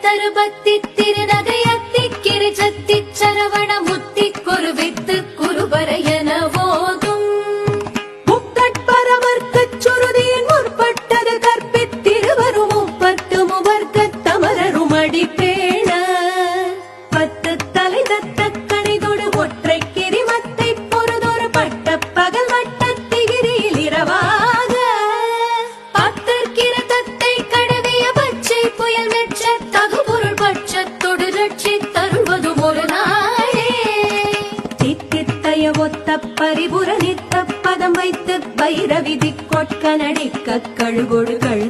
தருபத்தி திருநகையத்தி கிரிஜத்தி சரவண முத்தி குருவித்து குருபரையன போதும் முக்கட்பரமர்க்கச் சுருதியின் முற்பட்டது கற்பித்திருவரும் முப்பத்து முவர்க்க தமரரும் அடிப்பேண பத்து தலை தத்த கணிதொடு ஒற்றை கிரிமத்தை பொறுதொரு பட்ட பகல் வட்டத்திகிரியில் இரவாக பத்தற்கிற தத்தை கடவிய பச்சை புயல் மெச்ச தகுபொருள் பட்சத்தொடு ரட்சி தருவதும் ஒரு நாளே தித்தித்தைய ஒத்த பரிபுர நித்த பதம் வைத்து வைரவிதி கொட்க நடிக்க கழுகொடுகள்